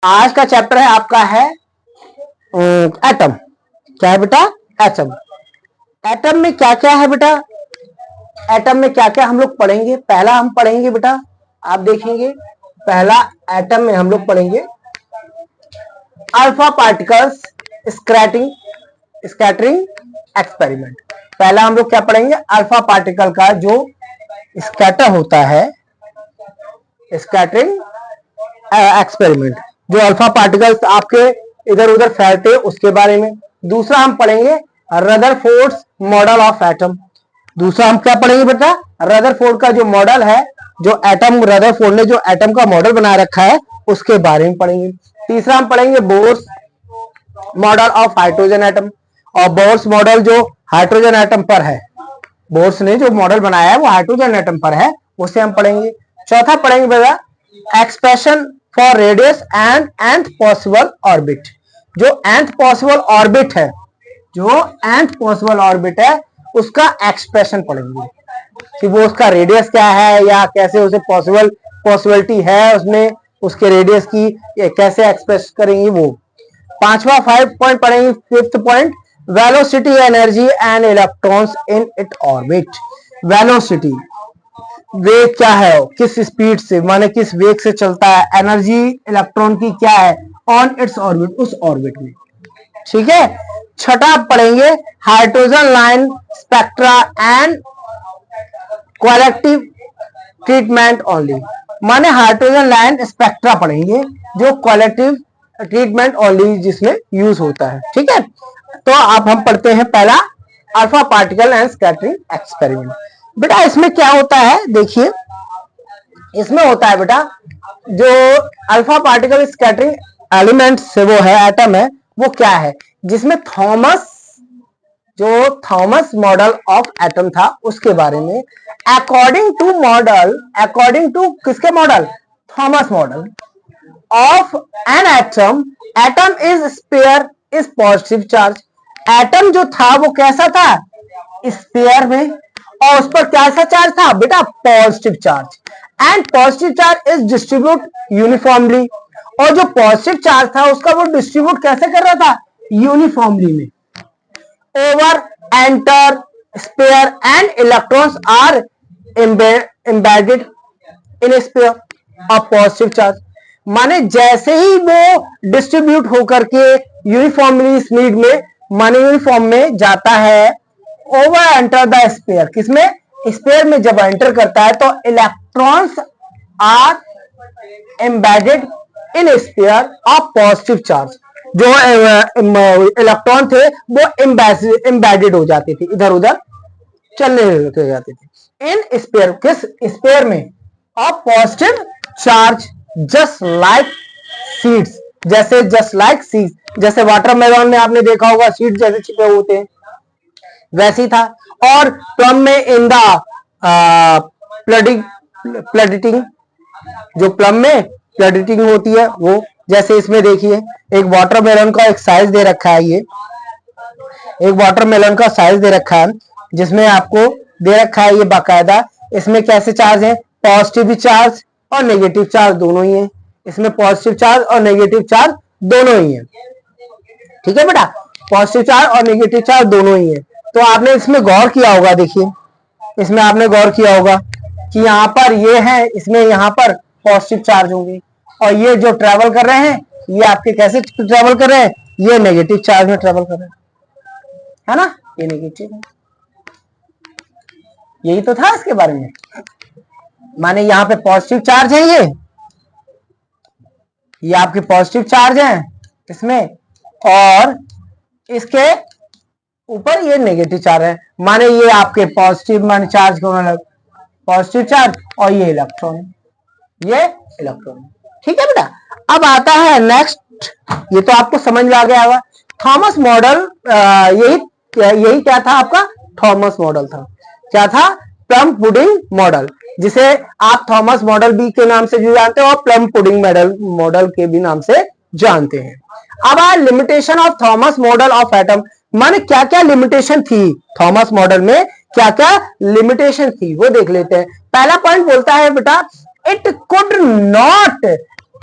आज का चैप्टर है आपका है एटम। क्या है बेटा? एटम। एटम में क्या क्या है बेटा? एटम में क्या क्या हम लोग पढ़ेंगे? पहला हम पढ़ेंगे बेटा, आप देखेंगे पहला एटम में हम लोग पढ़ेंगे अल्फा पार्टिकल्स स्कैटरिंग एक्सपेरिमेंट। पहला हम लोग क्या पढ़ेंगे? अल्फा पार्टिकल का जो स्कैटर होता है, स्कैटरिंग एक्सपेरिमेंट, जो अल्फा पार्टिकल्स आपके इधर उधर फैलते हैं उसके बारे में। दूसरा हम पढ़ेंगे रदरफोर्ड्स मॉडल ऑफ एटम। दूसरा हम क्या पढ़ेंगे बेटा? रदरफोर्ड का जो मॉडल है, जो एटम, रदरफोर्ड ने जो एटम का मॉडल बना रखा है उसके बारे में पढ़ेंगे। तीसरा हम पढ़ेंगे Bohr's model of hydrogen atom, और बोर्स मॉडल जो हाइड्रोजन एटम पर है, बोर्स ने जो मॉडल बनाया है वो हाइड्रोजन एटम पर है, उसे हम पढ़ेंगे। चौथा पढ़ेंगे बेटा expression for radius and nth possible orbit. जो nth पॉसिबल ऑर्बिट है, जो nth पॉसिबल ऑर्बिट है उसका एक्सप्रेशन पढ़ेंगे कि वो उसका रेडियस क्या है या कैसे उसे पॉसिबिलिटी है उसमें उसके रेडियस की, कैसे एक्सप्रेस करेंगे वो। पांचवा 5 पॉइंट पढ़ेंगे। Fifth point velocity energy and electrons in it orbit. Velocity, वेग क्या है, किस स्पीड से, माने किस वेग से चलता है, एनर्जी इलेक्ट्रॉन की क्या है ऑन इट्स ऑर्बिट, उस ऑर्बिट में। ठीक है। छठा पढ़ेंगे hydrogen line spectra and qualitative treatment only. माने हाइड्रोजन लाइन स्पेक्ट्रा पढ़ेंगे जो क्वालिटिव ट्रीटमेंट ओनली जिसमें यूज होता है। ठीक है। तो अब हम पढ़ते हैं पहला alpha particle and scattering experiment. बेटा इसमें क्या होता है, देखिए इसमें होता है बेटा जो अल्फा पार्टिकल स्कैटरिंग एलिमेंट से वो है, एटम है, वो क्या है, जिसमें थॉमस मॉडल ऑफ एटम था उसके बारे में। अकॉर्डिंग टू किसके model? Thomas model of an atom is sphere is positive charge. Atom जो था वो कैसा था? स्पेयर में, और उस पर कैसा चार्ज था बेटा? Positive charge. And positive charge is distribute uniformly, और जो पॉजिटिव चार्ज था उसका वो डिस्ट्रीब्यूट कैसे कर रहा था? यूनिफॉर्मली में। Over enter sphere and electrons are embedded in sphere of positive charge. माने जैसे ही वो डिस्ट्रीब्यूट होकर के यूनिफॉर्मली स्पीड में, माने यूनिफॉर्म में जाता है, ओवर एंटर द स्पेयर, किसमें? स्पेयर में जब एंटर करता है तो electrons are embedded in sphere of positive charge. जो इलेक्ट्रॉन थे वो एम्बेडेड हो जाते थे, इधर उधर चलने लग जाते थे इन स्पेयर, किस स्पेयर में? Of positive charge. Just like seeds, जैसे वाटरमेलन में आपने देखा होगा सीड जैसे छिपे होते हैं, वैसे ही था। और प्लम में इन द प्लडिटिंग, जो प्लम में प्लडिटिंग होती है वो, जैसे इसमें देखिए एक वाटरमेलन का एक साइज दे रखा है, ये एक वाटरमेलन का साइज दे रखा है जिसमें आपको दे रखा है ये बाकायदा, इसमें कैसे चार्ज है? पॉजिटिव चार्ज और नेगेटिव चार्ज दोनों ही है। इसमें पॉजिटिव चार्ज और नेगेटिव चार्ज दोनों ही है। ठीक है बेटा, पॉजिटिव चार्ज और नेगेटिव चार्ज दोनों ही है। तो आपने इसमें गौर किया होगा, देखिए इसमें आपने गौर किया होगा कि यहाँ पर ये है, इसमें यहाँ पर पॉजिटिव चार्ज होंगे, और ये जो ट्रेवल कर रहे हैं ये आपके कैसे ट्रेवल कर रहे हैं? ये नेगेटिव चार्ज में ट्रेवल कर रहे हैं, है ना, ये नेगेटिव है। यही तो था इसके बारे में। माने यहाँ पे पॉजिटिव चार्ज है, ये आपके पॉजिटिव चार्ज है इसमें, और इसके ऊपर ये नेगेटिव चार्ज है। माने ये आपके पॉजिटिव माने चार्ज को, मतलब पॉजिटिव चार्ज, और ये इलेक्ट्रॉन, ये इलेक्ट्रॉन। ठीक है बेटा। अब आता है नेक्स्ट, ये तो आपको समझ में आ गया होगा। थॉमस मॉडल, यही क्या था आपका? थॉमस मॉडल था। क्या था? प्लम पुडिंग मॉडल, जिसे आप थॉमस मॉडल भी के नाम से भी जानते हो और प्लम पुडिंग मॉडल के भी नाम से जानते हैं। अब आए limitation of Thomas model of atom. माने क्या क्या लिमिटेशन थी थॉमस मॉडल में, क्या क्या लिमिटेशन थी वो देख लेते हैं। पहला पॉइंट बोलता है बेटा it could not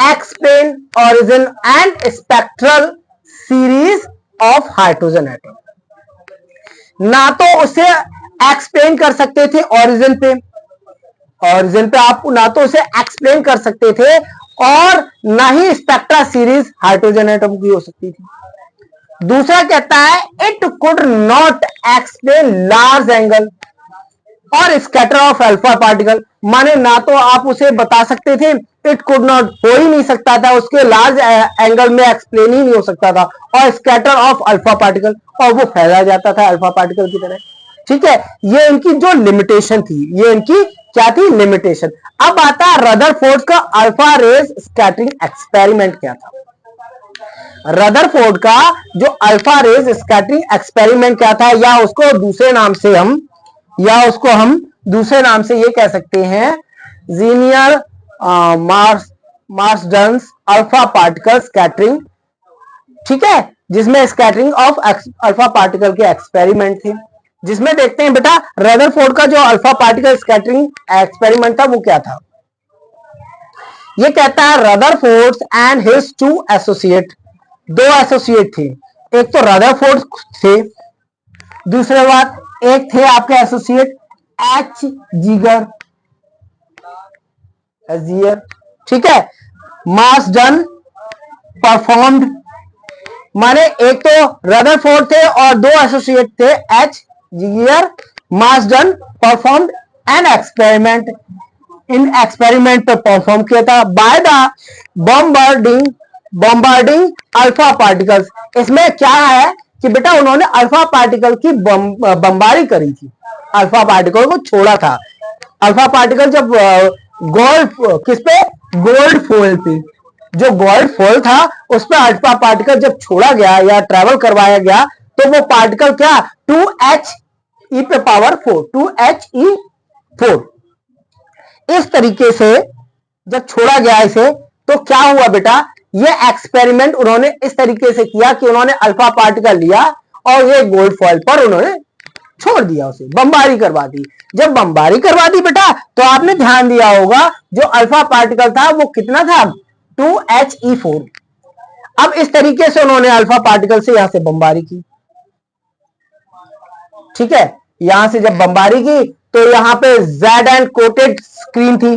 explain origin and spectral series of hydrogen atom. ना तो उसे एक्सप्लेन कर सकते थे ओरिजिन पे आप ना तो उसे एक्सप्लेन कर सकते थे और ना ही स्पेक्ट्रा सीरीज हाइड्रोजन एटम की हो सकती थी। दूसरा कहता है it could not explain large angle और स्कैटर ऑफ अल्फा पार्टिकल। माने ना तो आप उसे बता सकते थे, इट कुड नॉट हो ही नहीं सकता था, उसके लार्ज एंगल में एक्सप्लेन ही नहीं हो सकता था, और स्कैटर ऑफ अल्फा पार्टिकल, और वो फैला जाता था अल्फा पार्टिकल की तरह। ठीक है, ये इनकी जो लिमिटेशन थी, ये इनकी क्या थी, लिमिटेशन। अब आता है रदरफोर्ड का अल्फा रेज स्कैटरिंग एक्सपेरिमेंट क्या था। रदरफोर्ड का जो अल्फा रेज स्कैटरिंग एक्सपेरिमेंट क्या था, या उसको दूसरे नाम से हम दूसरे नाम से ये कह सकते हैं, जीनियर मार्सडन्स अल्फा पार्टिकल स्कैटरिंग। ठीक है, जिसमें स्कैटरिंग ऑफ अल्फा पार्टिकल के एक्सपेरिमेंट थे। जिसमें देखते हैं बेटा रदरफोर्ड का जो अल्फा पार्टिकल स्कैटरिंग एक्सपेरिमेंट था वो क्या था। ये कहता है Rutherford and his two associate, दो एसोसिएट थे, एक तो रदरफोर्ड थे, दूसरे बात एक थे आपके एसोसिएट एच जीगर। ठीक है, मार्सडन परफॉर्म्ड, माने एक तो रदरफोर्ड थे और दो एसोसिएट थे H Geiger. Marsden performed an experiment, इन एक्सपेरिमेंट पे परफॉर्म किया था by the bombarding alpha particles. इसमें क्या है कि बेटा उन्होंने अल्फा पार्टिकल की बमबारी करी थी, अल्फा पार्टिकल को छोड़ा था। अल्फा पार्टिकल जब गोल्ड किस पे, गोल्ड फॉइल पे, जो गोल्ड फॉइल था उस पर अल्फा पार्टिकल जब छोड़ा गया या ट्रेवल करवाया गया तो वो पार्टिकल क्या 2He पे पावर 4, 2He4 इस तरीके से जब छोड़ा गया इसे, तो क्या हुआ बेटा, ये एक्सपेरिमेंट उन्होंने इस तरीके से किया कि उन्होंने अल्फा पार्टिकल लिया और ये गोल्ड फॉइल पर उन्होंने छोड़ दिया, उसे बमबारी करवा दी। जब बमबारी करवा दी बेटा तो आपने ध्यान दिया होगा जो अल्फा पार्टिकल था वो कितना था, 2He4। अब इस तरीके से उन्होंने अल्फा पार्टिकल से यहां से बमबारी की। ठीक है, यहां से जब बमबारी की तो यहां पे जेड एंड कोटेड स्क्रीन थी,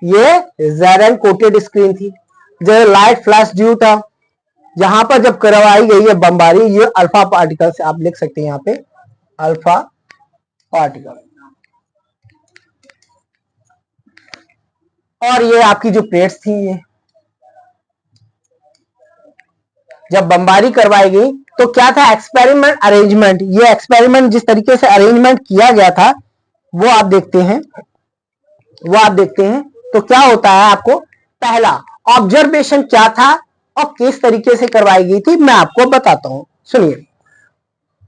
ये जेड एंड कोटेड स्क्रीन थी, जो लाइट फ्लैश ड्यू था। यहां पर जब करवाई गई है बमबारी, ये अल्फा पार्टिकल से आप लिख सकते हैं यहां पे अल्फा पार्टिकल, और ये आपकी जो प्लेट्स थी, ये जब बमबारी करवाई गई तो क्या था, एक्सपेरिमेंट अरेंजमेंट। ये एक्सपेरिमेंट जिस तरीके से अरेंजमेंट किया गया था वो आप देखते हैं, तो क्या होता है आपको, पहला ऑब्जर्वेशन क्या था और किस तरीके से करवाई गई थी मैं आपको बताता हूं, सुनिए।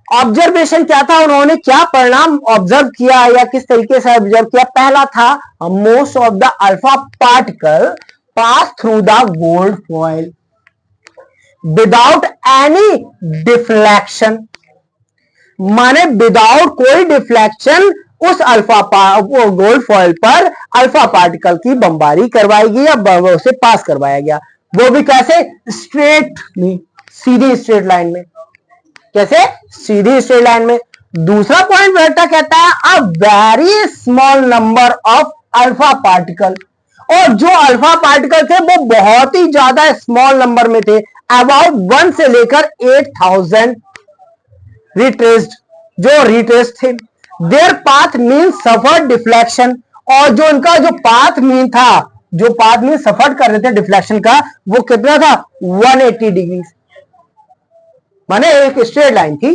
ऑब्जर्वेशन क्या था, उन्होंने क्या परिणाम ऑब्जर्व किया या किस तरीके से ऑब्जर्व किया। पहला था most of the alpha particle pass through the gold foil without any deflection, माने विदाउट कोई डिफ्लेक्शन उस गोल्ड फॉइल पर अल्फा पार्टिकल की बमबारी करवाई गई या उसे पास करवाया गया। वो भी कैसे, स्ट्रेट में, सीधी स्ट्रेट लाइन में। कैसे, सीधी स्ट्रेट लाइन में। दूसरा पॉइंट बेटा कहता है a very small number of alpha particle, और जो अल्फा पार्टिकल थे वो बहुत ही ज्यादा स्मॉल नंबर में थे, अबाउट 1 से लेकर 8000 रिट्रेस्ड, जो रिट्रेस्ड थे। There path mean suffer deflection, और जो इनका जो पाथ मीन था, जो पाथ मीन सफर कर रहे थे डिफ्लेक्शन का, वो कितना था 180 डिग्री, माने एक स्ट्रेट लाइन थी,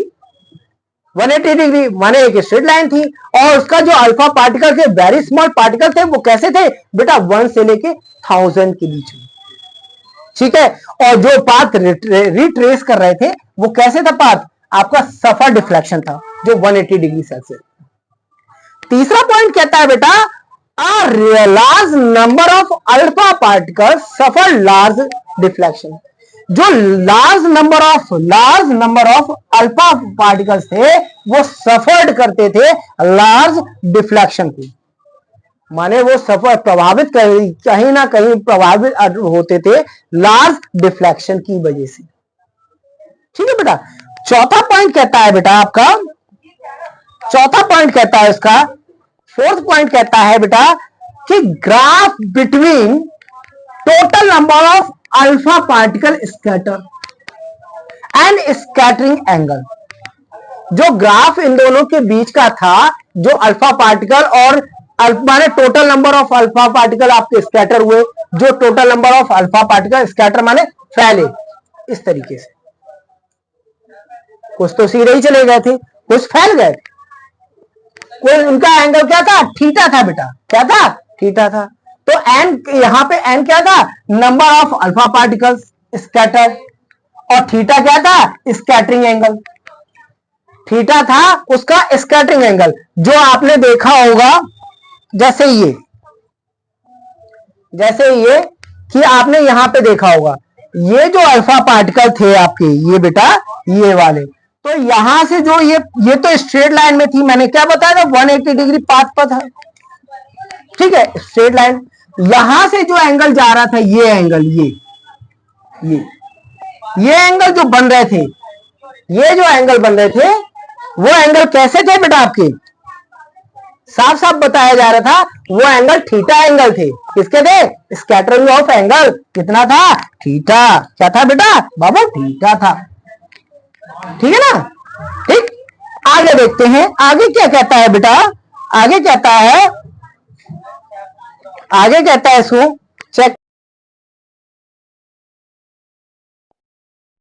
180 डिग्री माने एक स्ट्रेट लाइन थी। और उसका जो अल्फा पार्टिकल थे, वेरी स्मॉल पार्टिकल थे, वो कैसे थे बेटा 1 से लेके 1000 के बीच में। ठीक है, और जो पाथ रिट्रेस कर रहे थे वो कैसे था, पाथ आपका सफर डिफ्लेक्शन था, जो 180 डिग्री से। तीसरा पॉइंट कहता है बेटा a large number of alpha particles suffer large deflection, जो large number of alpha particles थे वो सफर्ड करते थे लार्ज डिफ्लेक्शन को। माने वो सफर प्रभावित कहीं ना कहीं प्रभावित होते थे लार्ज डिफ्लेक्शन की वजह से। ठीक है बेटा। चौथा पॉइंट कहता है बेटा आपका, चौथा पॉइंट कहता है उसका, फोर्थ पॉइंट कहता है बेटा कि graph between total number of alpha particle scatter and scattering angle. जो ग्राफ इन दोनों के बीच का था, जो अल्फा पार्टिकल और माने total number of alpha particle आपके स्कैटर हुए, जो total number of alpha particle scatter माने फैले, इस तरीके से कुछ तो सीधे ही चले गए थे, कुछ फैल गए। कोई उनका एंगल क्या था, थीटा था बेटा। क्या था, थीटा था। तो एन, यहां पे एन क्या था, number of alpha particles scatter, और थीटा क्या था, स्कैटरिंग एंगल। थीटा था उसका स्कैटरिंग एंगल, जो आपने देखा होगा जैसे ये कि आपने यहां पे देखा होगा, ये जो अल्फा पार्टिकल थे आपके, ये बेटा ये वाले, तो यहां से जो ये तो स्ट्रेट लाइन में थी, मैंने क्या बताया था, 180 डिग्री पाथ पर था। ठीक है, स्ट्रेट लाइन। यहां से जो एंगल जा रहा था, ये एंगल, ये एंगल जो बन रहे थे, ये जो एंगल बन रहे थे, वो एंगल कैसे थे बेटा आपके, साफ साफ बताया जा रहा था, वो एंगल थीटा एंगल थे। किसके थे, स्कैटरिंग ऑफ एंगल कितना था, थीटा। क्या था बेटा बाबू, थीटा था। ठीक है ना। ठीक, आगे देखते हैं, आगे क्या कहता है बेटा, आगे कहता है इसको